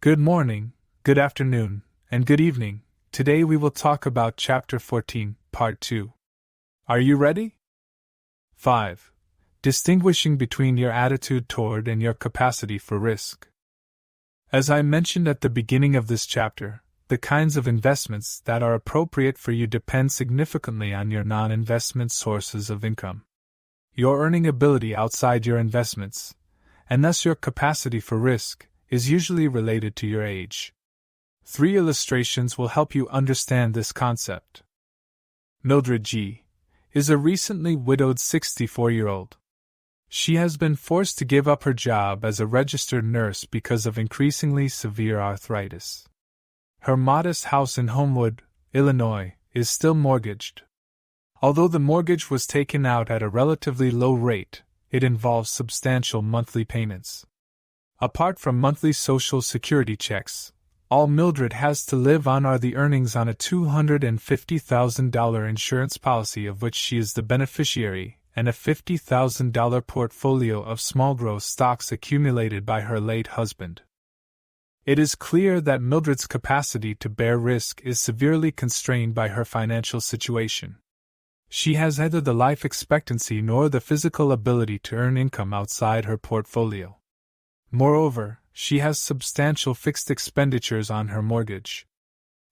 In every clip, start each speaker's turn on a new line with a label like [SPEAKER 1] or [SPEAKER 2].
[SPEAKER 1] Good morning, good afternoon, and good evening. Today we will talk about Chapter 14, Part 2. Are you ready? 5. Distinguishing between your attitude toward and your capacity for risk. As I mentioned at the beginning of this chapter, the kinds of investments that are appropriate for you depend significantly on your non-investment sources of income. Your earning ability outside your investments, and thus your capacity for risk, is usually related to your age. 3 illustrations will help you understand this concept. Mildred G. is a recently widowed 64-year-old. She has been forced to give up her job as a registered nurse because of increasingly severe arthritis. Her modest house in Homewood, Illinois, is still mortgaged. Although the mortgage was taken out at a relatively low rate, it involves substantial monthly payments. Apart from monthly Social Security checks, all Mildred has to live on are the earnings on a $250,000 insurance policy of which she is the beneficiary, and a $50,000 portfolio of small growth stocks accumulated by her late husband. It is clear that Mildred's capacity to bear risk is severely constrained by her financial situation. She has neither the life expectancy nor the physical ability to earn income outside her portfolio. Moreover, she has substantial fixed expenditures on her mortgage.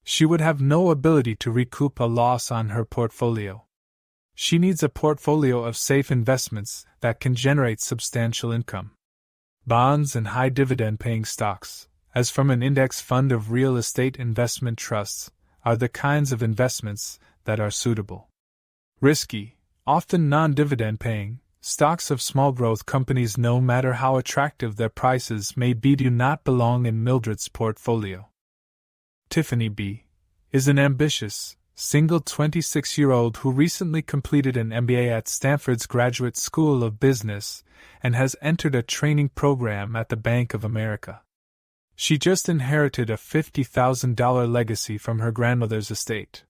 [SPEAKER 1] She would have no ability to recoup a loss on her portfolio. She needs a portfolio of safe investments that can generate substantial income. Bonds and high dividend-paying stocks, as from an index fund of real estate investment trusts, are the kinds of investments that are suitable. Risky, often non-dividend-paying, stocks of small growth companies, no matter how attractive their prices may be, do not belong in Mildred's portfolio. Tiffany B. is an ambitious, single 26-year-old who recently completed an MBA at Stanford's Graduate School of Business and has entered a training program at the Bank of America. She just inherited a $50,000 legacy from her grandmother's estate.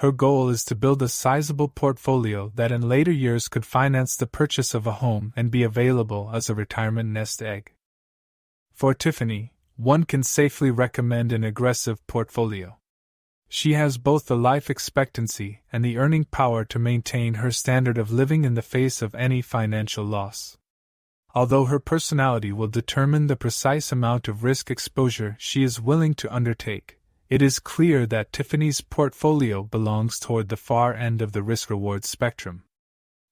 [SPEAKER 1] Her goal is to build a sizable portfolio that in later years could finance the purchase of a home and be available as a retirement nest egg. For Tiffany, one can safely recommend an aggressive portfolio. She has both the life expectancy and the earning power to maintain her standard of living in the face of any financial loss. Although her personality will determine the precise amount of risk exposure she is willing to undertake, it is clear that Tiffany's portfolio belongs toward the far end of the risk-reward spectrum.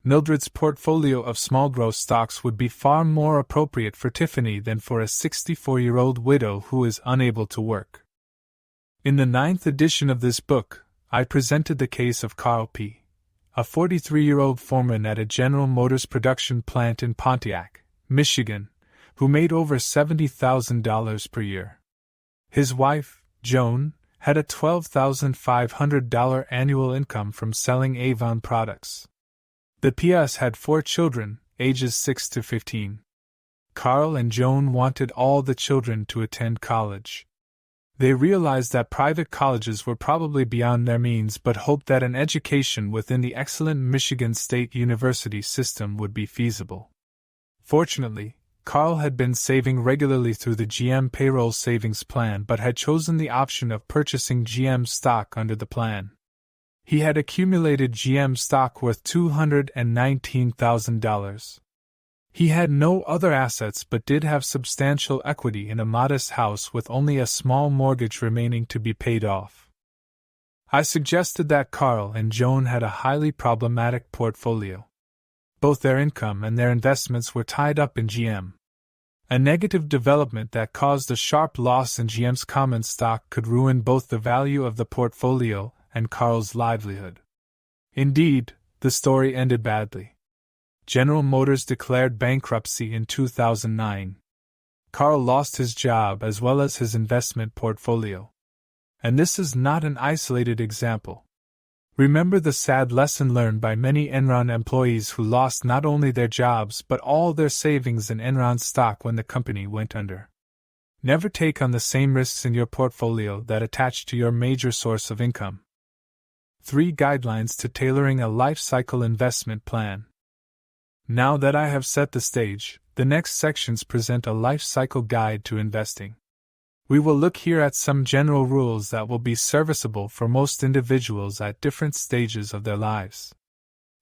[SPEAKER 1] Mildred's portfolio of small growth stocks would be far more appropriate for Tiffany than for a 64-year-old widow who is unable to work. In the 9th edition of this book, I presented the case of Carl P., a 43-year-old foreman at a General Motors production plant in Pontiac, Michigan, who made over $70,000 per year. His wife, Joan, had a $12,500 annual income from selling Avon products. The PS had 4 children, ages 6 to 15. Carl and Joan wanted all the children to attend college. They realized that private colleges were probably beyond their means but hoped that an education within the excellent Michigan State University system would be feasible. Fortunately, Carl had been saving regularly through the GM payroll savings plan but had chosen the option of purchasing GM stock under the plan. He had accumulated GM stock worth $219,000. He had no other assets but did have substantial equity in a modest house with only a small mortgage remaining to be paid off. I suggested that Carl and Joan had a highly problematic portfolio. Both their income and their investments were tied up in GM. A negative development that caused a sharp loss in GM's common stock could ruin both the value of the portfolio and Carl's livelihood. Indeed, the story ended badly. General Motors declared bankruptcy in 2009. Carl lost his job as well as his investment portfolio. And this is not an isolated example. Remember the sad lesson learned by many Enron employees who lost not only their jobs but all their savings in Enron stock when the company went under. Never take on the same risks in your portfolio that attach to your major source of income. 3 guidelines to tailoring a life cycle investment plan. Now that I have set the stage, the next sections present a life cycle guide to investing. We will look here at some general rules that will be serviceable for most individuals at different stages of their lives.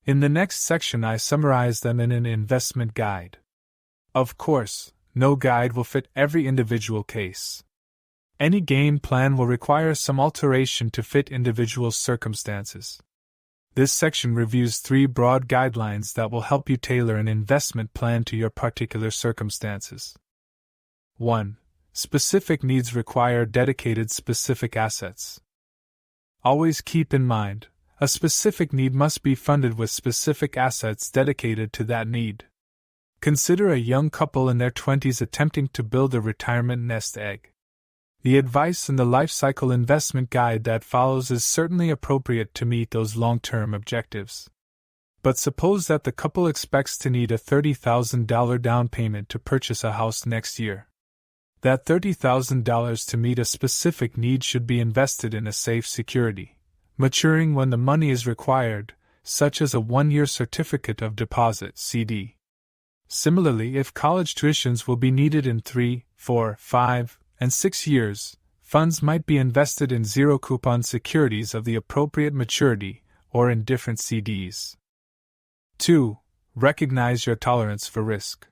[SPEAKER 1] In the next section, I summarize them in an investment guide. Of course, no guide will fit every individual case. Any game plan will require some alteration to fit individual circumstances. This section reviews 3 broad guidelines that will help you tailor an investment plan to your particular circumstances. 1. Specific needs require dedicated specific assets. Always keep in mind, a specific need must be funded with specific assets dedicated to that need. Consider a young couple in their 20s attempting to build a retirement nest egg. The advice in the life cycle investment guide that follows is certainly appropriate to meet those long-term objectives. But suppose that the couple expects to need a $30,000 down payment to purchase a house next year. That $30,000 to meet a specific need should be invested in a safe security, maturing when the money is required, such as a 1-year certificate of deposit (CD). Similarly, if college tuitions will be needed in 3, 4, 5, and 6 years, funds might be invested in zero-coupon securities of the appropriate maturity or in different CDs. 2. Recognize your tolerance for risk.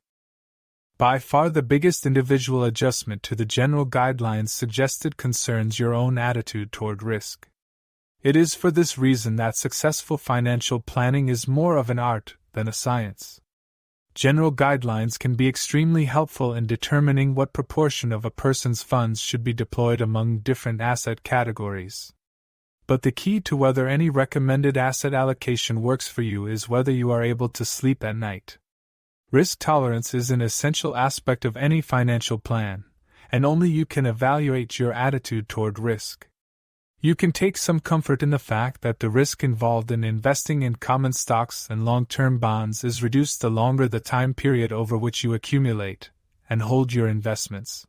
[SPEAKER 1] By far the biggest individual adjustment to the general guidelines suggested concerns your own attitude toward risk. It is for this reason that successful financial planning is more of an art than a science. General guidelines can be extremely helpful in determining what proportion of a person's funds should be deployed among different asset categories. But the key to whether any recommended asset allocation works for you is whether you are able to sleep at night. Risk tolerance is an essential aspect of any financial plan, and only you can evaluate your attitude toward risk. You can take some comfort in the fact that the risk involved in investing in common stocks and long-term bonds is reduced the longer the time period over which you accumulate and hold your investments.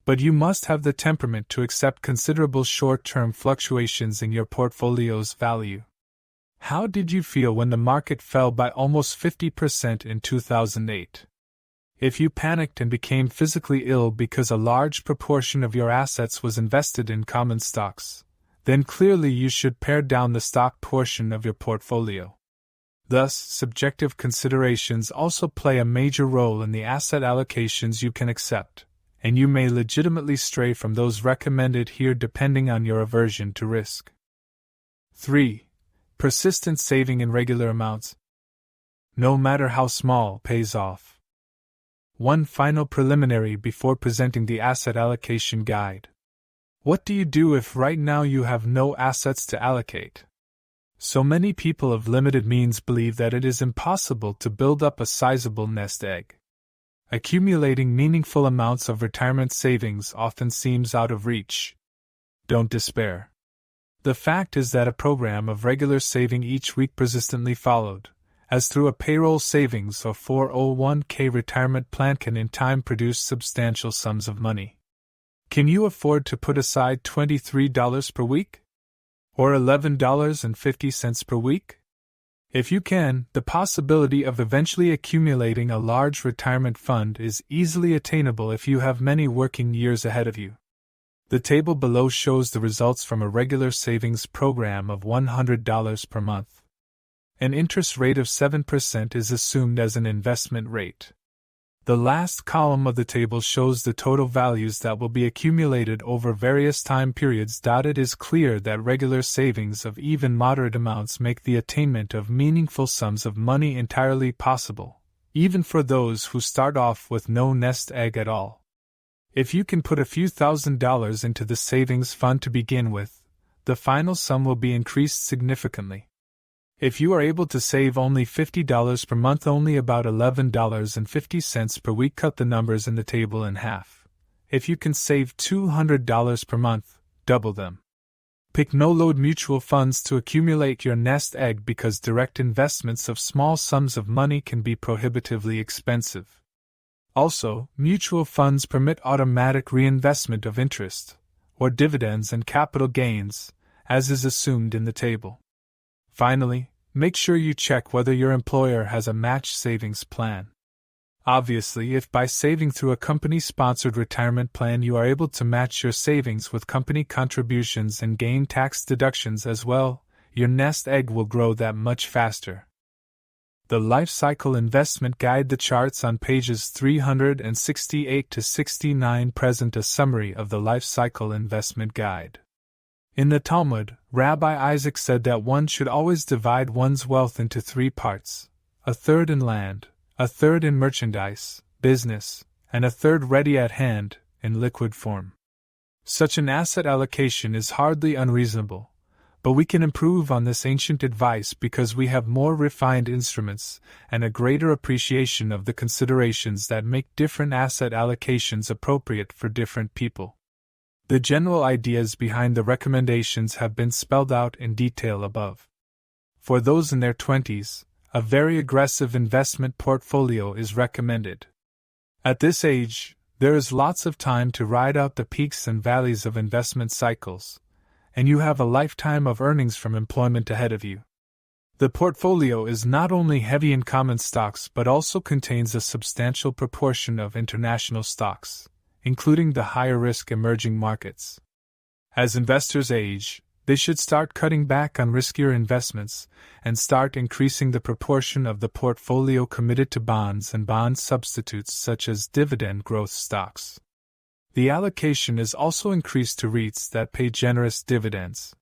[SPEAKER 1] But you must have the temperament to accept considerable short-term fluctuations in your portfolio's value. How did you feel when the market fell by almost 50% in 2008? If you panicked and became physically ill because a large proportion of your assets was invested in common stocks, then clearly you should pare down the stock portion of your portfolio. Thus, subjective considerations also play a major role in the asset allocations you can accept, and you may legitimately stray from those recommended here depending on your aversion to risk. 3. Persistent saving in regular amounts, no matter how small, pays off. One final preliminary before presenting the asset allocation guide. What do you do if right now you have no assets to allocate? So many people of limited means believe that it is impossible to build up a sizable nest egg. Accumulating meaningful amounts of retirement savings often seems out of reach. Don't despair. The fact is that a program of regular saving each week persistently followed, as through a payroll savings or 401k retirement plan can in time produce substantial sums of money. Can you afford to put aside $23 per week? Or $11.50 per week? If you can, the possibility of eventually accumulating a large retirement fund is easily attainable if you have many working years ahead of you. The table below shows the results from a regular savings program of $100 per month. An interest rate of 7% is assumed as an investment rate. The last column of the table shows the total values that will be accumulated over various time periods. It is clear that regular savings of even moderate amounts make the attainment of meaningful sums of money entirely possible, even for those who start off with no nest egg at all. If you can put a few $1,000s into the savings fund to begin with, the final sum will be increased significantly. If you are able to save only $50 per month, only about $11.50 per week, cut the numbers in the table in half. If you can save $200 per month, double them. Pick no-load mutual funds to accumulate your nest egg because direct investments of small sums of money can be prohibitively expensive. Also, mutual funds permit automatic reinvestment of interest, or dividends and capital gains, as is assumed in the table. Finally, make sure you check whether your employer has a match savings plan. Obviously, if by saving through a company-sponsored retirement plan you are able to match your savings with company contributions and gain tax deductions as well, your nest egg will grow that much faster. The Life Cycle Investment Guide. The charts on pages 368 to 69 present a summary of the Life Cycle Investment Guide. In the Talmud, Rabbi Isaac said that one should always divide one's wealth into 3 parts: a third in land, a third in merchandise, business, and a third ready at hand, in liquid form. Such an asset allocation is hardly unreasonable, but we can improve on this ancient advice because we have more refined instruments and a greater appreciation of the considerations that make different asset allocations appropriate for different people. The general ideas behind the recommendations have been spelled out in detail above. For those in their 20s, a very aggressive investment portfolio is recommended. At this age, there is lots of time to ride out the peaks and valleys of investment cycles, and you have a lifetime of earnings from employment ahead of you. The portfolio is not only heavy in common stocks but also contains a substantial proportion of international stocks, including the higher-risk emerging markets. As investors age, they should start cutting back on riskier investments and start increasing the proportion of the portfolio committed to bonds and bond substitutes such as dividend growth stocks. The allocation is also increased to REITs that pay generous dividends.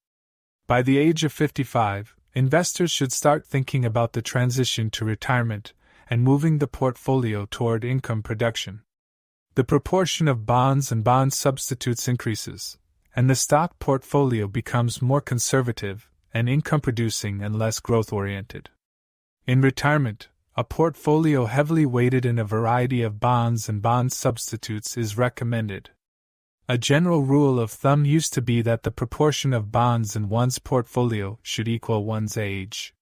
[SPEAKER 1] By the age of 55, investors should start thinking about the transition to retirement and moving the portfolio toward income production. The proportion of bonds and bond substitutes increases, and the stock portfolio becomes more conservative and income-producing and less growth-oriented. In retirement, a portfolio heavily weighted in a variety of bonds and bond substitutes is recommended. A general rule of thumb used to be that the proportion of bonds in one's portfolio should equal one's age.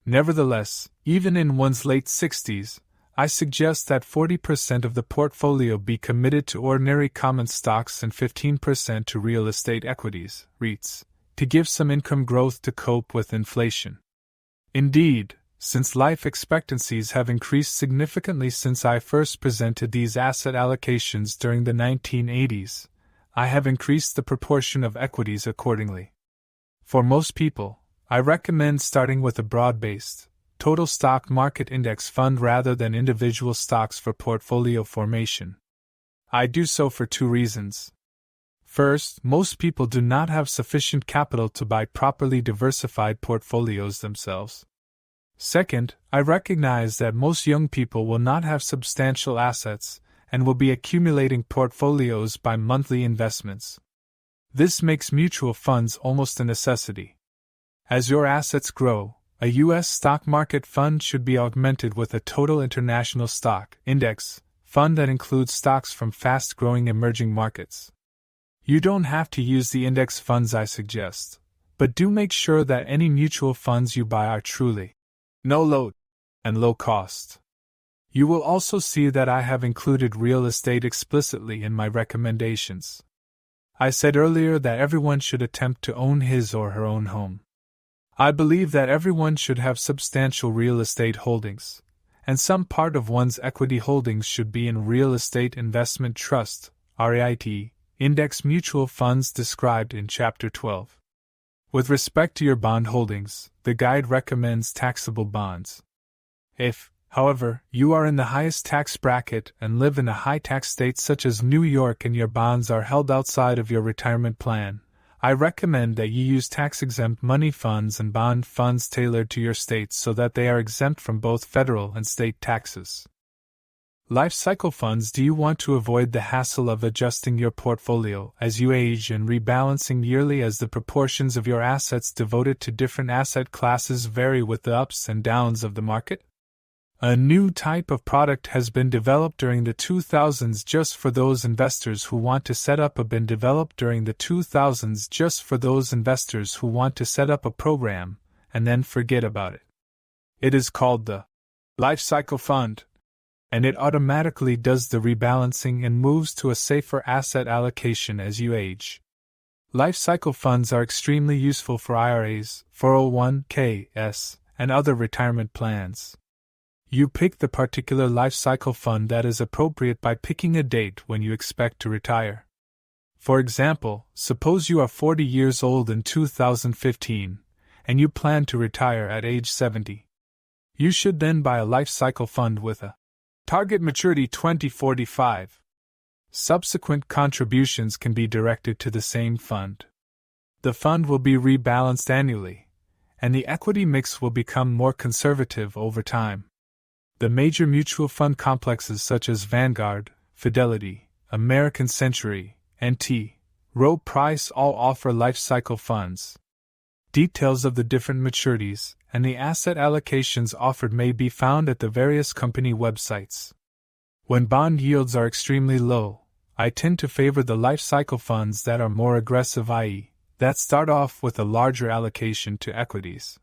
[SPEAKER 1] Nevertheless, even in one's late 60s, I suggest that 40% of the portfolio be committed to ordinary common stocks and 15% to real estate equities, REITs, to give some income growth to cope with inflation. Indeed, since life expectancies have increased significantly since I first presented these asset allocations during the 1980s, I have increased the proportion of equities accordingly. For most people, I recommend starting with a broad-based, total stock market index fund rather than individual stocks for portfolio formation. I do so for 2 reasons. First, most people do not have sufficient capital to buy properly diversified portfolios themselves. Second, I recognize that most young people will not have substantial assets and will be accumulating portfolios by monthly investments. This makes mutual funds almost a necessity. As your assets grow, a U.S. stock market fund should be augmented with a total international stock index fund that includes stocks from fast-growing emerging markets. You don't have to use the index funds I suggest, but do make sure that any mutual funds you buy are truly no load and low cost. You will also see that I have included real estate explicitly in my recommendations. I said earlier that everyone should attempt to own his or her own home. I believe that everyone should have substantial real estate holdings, and some part of one's equity holdings should be in real estate investment trust, REIT, index mutual funds described in Chapter 12. With respect to your bond holdings, the guide recommends taxable bonds. If, however, you are in the highest tax bracket and live in a high-tax state such as New York and your bonds are held outside of your retirement plan, I recommend that you use tax-exempt money funds and bond funds tailored to your state so that they are exempt from both federal and state taxes. Life cycle funds. Do you want to avoid the hassle of adjusting your portfolio as you age and rebalancing yearly as the proportions of your assets devoted to different asset classes vary with the ups and downs of the market? A new type of product has been developed during the 2000s just for those investors who want to set up a program and then forget about it. It is called the Life Cycle Fund, and it automatically does the rebalancing and moves to a safer asset allocation as you age. Life cycle funds are extremely useful for IRAs, 401ks, and other retirement plans. You pick the particular life cycle fund that is appropriate by picking a date when you expect to retire. For example, suppose you are 40 years old in 2015, and you plan to retire at age 70. You should then buy a life cycle fund with a target maturity 2045. Subsequent contributions can be directed to the same fund. The fund will be rebalanced annually, and the equity mix will become more conservative over time. The major mutual fund complexes such as Vanguard, Fidelity, American Century, and T. Rowe Price all offer life cycle funds. Details of the different maturities and the asset allocations offered may be found at the various company websites. When bond yields are extremely low, I tend to favor the life cycle funds that are more aggressive, i.e., that start off with a larger allocation to equities.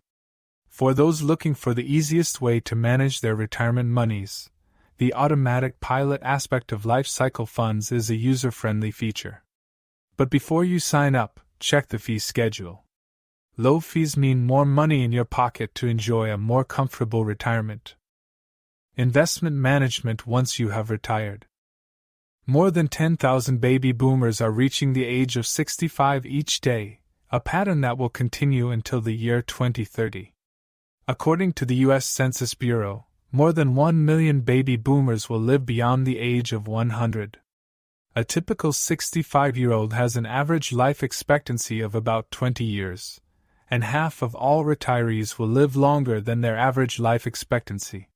[SPEAKER 1] For those looking for the easiest way to manage their retirement monies, the automatic pilot aspect of life cycle funds is a user-friendly feature. But before you sign up, check the fee schedule. Low fees mean more money in your pocket to enjoy a more comfortable retirement. Investment management once you have retired. More than 10,000 baby boomers are reaching the age of 65 each day, a pattern that will continue until the year 2030. According to the U.S. Census Bureau, more than 1 million baby boomers will live beyond the age of 100. A typical 65-year-old has an average life expectancy of about 20 years, and half of all retirees will live longer than their average life expectancy.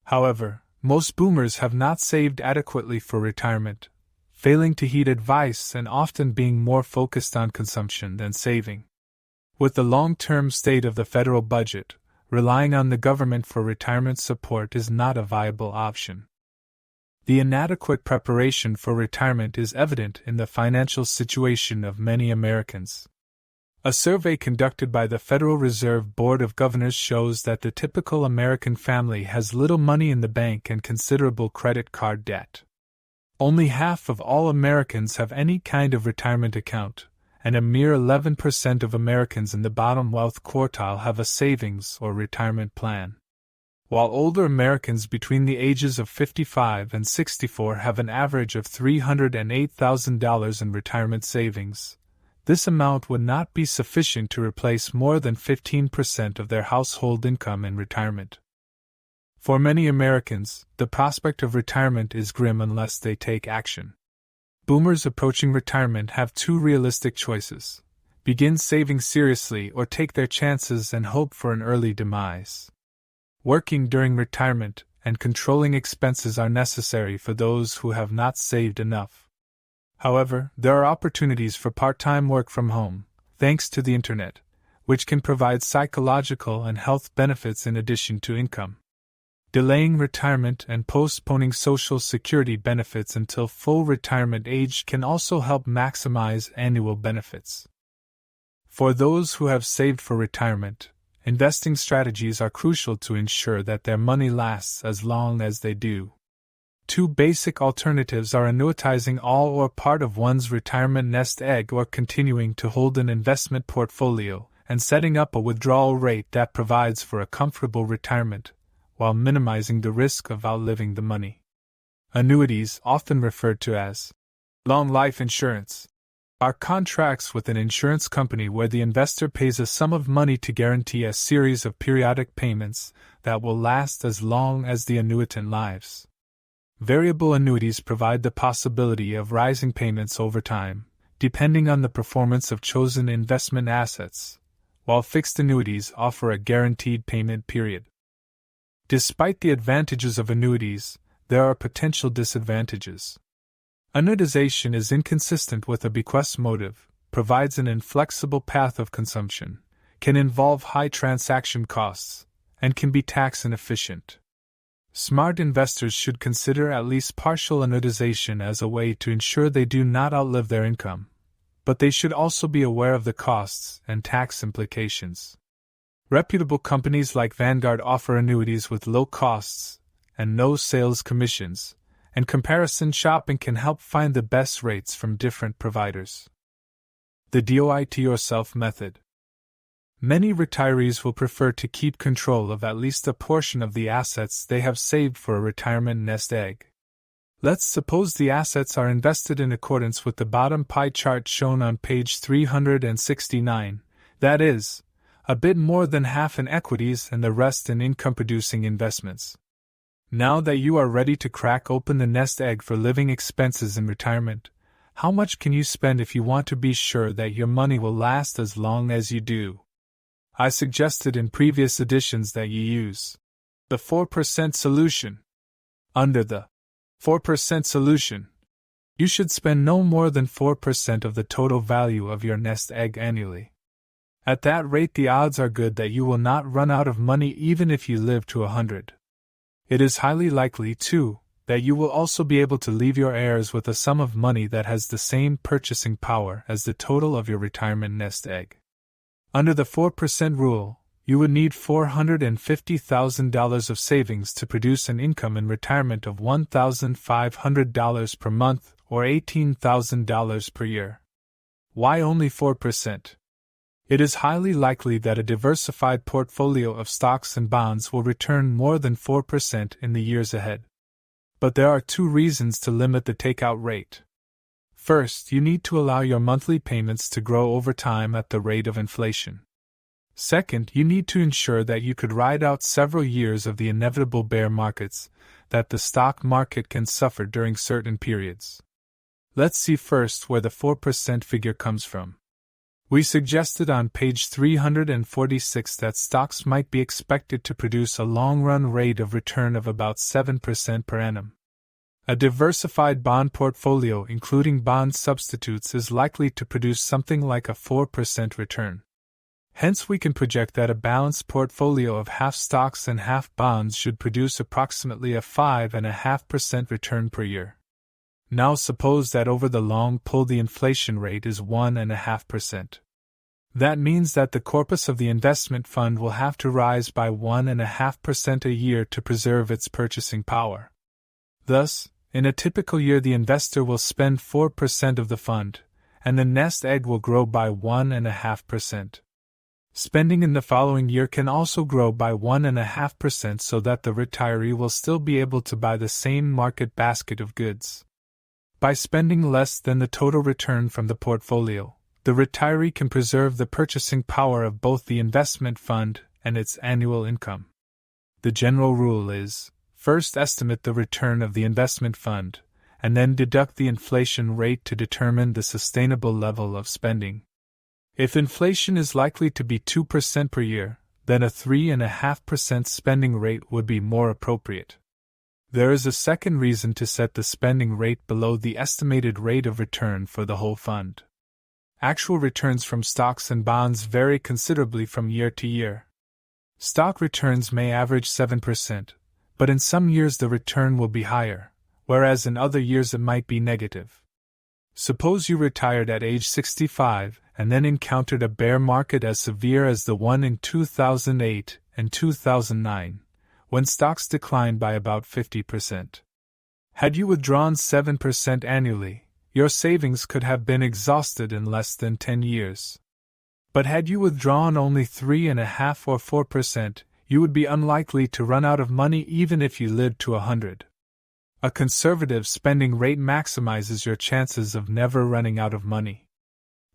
[SPEAKER 1] However, most boomers have not saved adequately for retirement, failing to heed advice and often being more focused on consumption than saving. With the long-term state of the federal budget, relying on the government for retirement support is not a viable option. The inadequate preparation for retirement is evident in the financial situation of many Americans. A survey conducted by the Federal Reserve Board of Governors shows that the typical American family has little money in the bank and considerable credit card debt. Only half of all Americans have any kind of retirement account, and a mere 11% of Americans in the bottom wealth quartile have a savings or retirement plan. While older Americans between the ages of 55 and 64 have an average of $308,000 in retirement savings, this amount would not be sufficient to replace more than 15% of their household income in retirement. For many Americans, the prospect of retirement is grim unless they take action. Boomers approaching retirement have two realistic choices: begin saving seriously or take their chances and hope for an early demise. Working during retirement and controlling expenses are necessary for those who have not saved enough. However, there are opportunities for part-time work from home, thanks to the Internet, which can provide psychological and health benefits in addition to income. Delaying retirement and postponing Social Security benefits until full retirement age can also help maximize annual benefits. For those who have saved for retirement, investing strategies are crucial to ensure that their money lasts as long as they do. Two basic alternatives are annuitizing all or part of one's retirement nest egg or continuing to hold an investment portfolio and setting up a withdrawal rate that provides for a comfortable retirement, while minimizing the risk of outliving the money. Annuities, often referred to as long life insurance, are contracts with an insurance company where the investor pays a sum of money to guarantee a series of periodic payments that will last as long as the annuitant lives. Variable annuities provide the possibility of rising payments over time, depending on the performance of chosen investment assets, while fixed annuities offer a guaranteed payment period. Despite the advantages of annuities, there are potential disadvantages. Annuitization is inconsistent with a bequest motive, provides an inflexible path of consumption, can involve high transaction costs, and can be tax inefficient. Smart investors should consider at least partial annuitization as a way to ensure they do not outlive their income, but they should also be aware of the costs and tax implications. Reputable companies like Vanguard offer annuities with low costs and no sales commissions, and comparison shopping can help find the best rates from different providers. The Do-It-Yourself method. Many retirees will prefer to keep control of at least a portion of the assets they have saved for a retirement nest egg. Let's suppose the assets are invested in accordance with the bottom pie chart shown on page 369, that is, a bit more than half in equities and the rest in income-producing investments. Now that you are ready to crack open the nest egg for living expenses in retirement, how much can you spend if you want to be sure that your money will last as long as you do? I suggested in previous editions that you use the 4% solution. Under the 4% solution, you should spend no more than 4% of the total value of your nest egg annually. At that rate, the odds are good that you will not run out of money even if you live to 100. It is highly likely, too, that you will also be able to leave your heirs with a sum of money that has the same purchasing power as the total of your retirement nest egg. Under the 4% rule, you would need $450,000 of savings to produce an income in retirement of $1,500 per month or $18,000 per year. Why only 4%? It is highly likely that a diversified portfolio of stocks and bonds will return more than 4% in the years ahead. But there are two reasons to limit the takeout rate. First, you need to allow your monthly payments to grow over time at the rate of inflation. Second, you need to ensure that you could ride out several years of the inevitable bear markets that the stock market can suffer during certain periods. Let's see first where the 4% figure comes from. We suggested on page 346 that stocks might be expected to produce a long-run rate of return of about 7% per annum. A diversified bond portfolio including bond substitutes is likely to produce something like a 4% return. Hence, we can project that a balanced portfolio of half stocks and half bonds should produce approximately a 5.5% return per year. Now suppose that over the long pull the inflation rate is 1.5%. That means that the corpus of the investment fund will have to rise by 1.5% a year to preserve its purchasing power. Thus, in a typical year the investor will spend 4% of the fund, and the nest egg will grow by 1.5%. Spending in the following year can also grow by 1.5% so that the retiree will still be able to buy the same market basket of goods. By spending less than the total return from the portfolio, the retiree can preserve the purchasing power of both the investment fund and its annual income. The general rule is, first estimate the return of the investment fund, and then deduct the inflation rate to determine the sustainable level of spending. If inflation is likely to be 2% per year, then a 3.5% spending rate would be more appropriate. There is a second reason to set the spending rate below the estimated rate of return for the whole fund. Actual returns from stocks and bonds vary considerably from year to year. Stock returns may average 7%, but in some years the return will be higher, whereas in other years it might be negative. Suppose you retired at age 65 and then encountered a bear market as severe as the one in 2008 and 2009, when stocks declined by about 50%. Had you withdrawn 7% annually, your savings could have been exhausted in less than 10 years. But had you withdrawn only 3.5 or 4%, you would be unlikely to run out of money even if you lived to 100. A conservative spending rate maximizes your chances of never running out of money.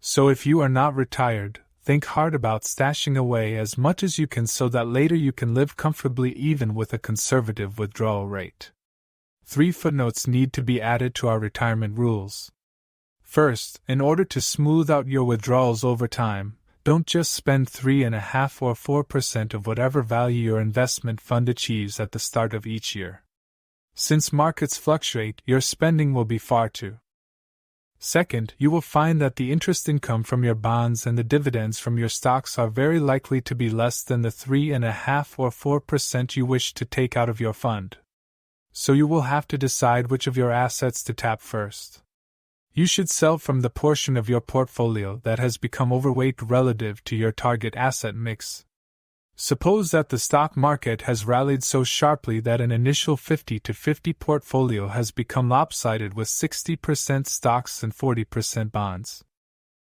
[SPEAKER 1] So if you are not retired, think hard about stashing away as much as you can so that later you can live comfortably even with a conservative withdrawal rate. 3 footnotes need to be added to our retirement rules. First, in order to smooth out your withdrawals over time, don't just spend 3.5 or 4% of whatever value your investment fund achieves at the start of each year. Since markets fluctuate, your spending will be far too. Second, you will find that the interest income from your bonds and the dividends from your stocks are very likely to be less than the 3.5 or 4% you wish to take out of your fund. So you will have to decide which of your assets to tap first. You should sell from the portion of your portfolio that has become overweight relative to your target asset mix. Suppose that the stock market has rallied so sharply that an initial 50-50 portfolio has become lopsided with 60% stocks and 40% bonds.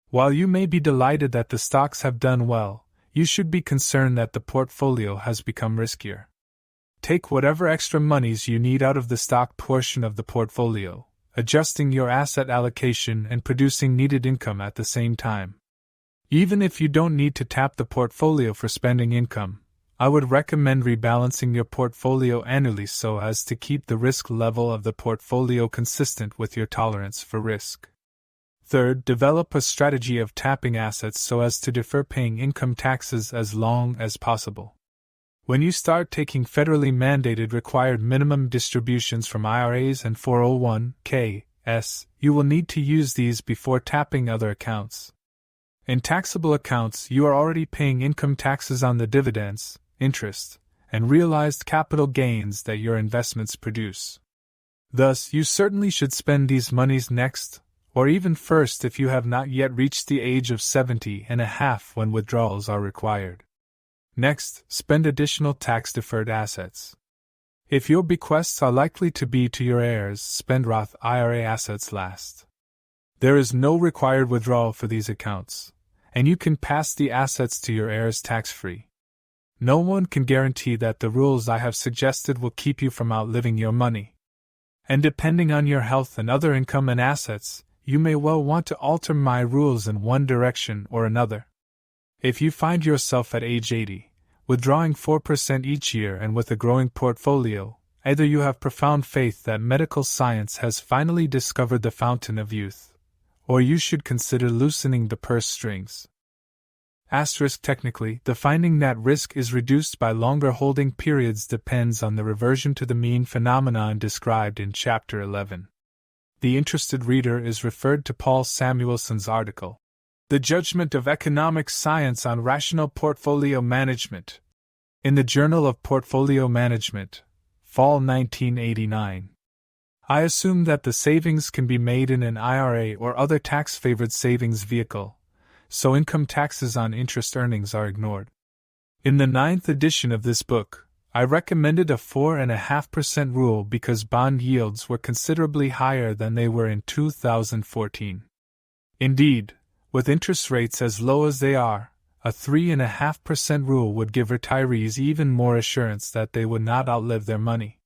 [SPEAKER 1] While you may be delighted that the stocks have done well, you should be concerned that the portfolio has become riskier. Take whatever extra monies you need out of the stock portion of the portfolio, adjusting your asset allocation and producing needed income at the same time. Even if you don't need to tap the portfolio for spending income, I would recommend rebalancing your portfolio annually so as to keep the risk level of the portfolio consistent with your tolerance for risk. Third, develop a strategy of tapping assets so as to defer paying income taxes as long as possible. When you start taking federally mandated required minimum distributions from IRAs and 401(k)s, you will need to use these before tapping other accounts. In taxable accounts, you are already paying income taxes on the dividends, interest, and realized capital gains that your investments produce. Thus, you certainly should spend these monies next, or even first if you have not yet reached the age of 70 and a half when withdrawals are required. Next, spend additional tax-deferred assets. If your bequests are likely to be to your heirs, spend Roth IRA assets last. There is no required withdrawal for these accounts, and you can pass the assets to your heirs tax-free. No one can guarantee that the rules I have suggested will keep you from outliving your money. And depending on your health and other income and assets, you may well want to alter my rules in one direction or another. If you find yourself at age 80, withdrawing 4% each year and with a growing portfolio, either you have profound faith that medical science has finally discovered the fountain of youth, or you should consider loosening the purse strings. Technically, the finding that risk is reduced by longer holding periods depends on the reversion to the mean phenomenon described in Chapter 11. The interested reader is referred to Paul Samuelson's article, The Judgment of Economic Science on Rational Portfolio Management, in the Journal of Portfolio Management, Fall 1989. I assume that the savings can be made in an IRA or other tax-favored savings vehicle, so income taxes on interest earnings are ignored. In the 9th edition of this book, I recommended a 4.5% rule because bond yields were considerably higher than they were in 2014. Indeed, with interest rates as low as they are, a 3.5% rule would give retirees even more assurance that they would not outlive their money.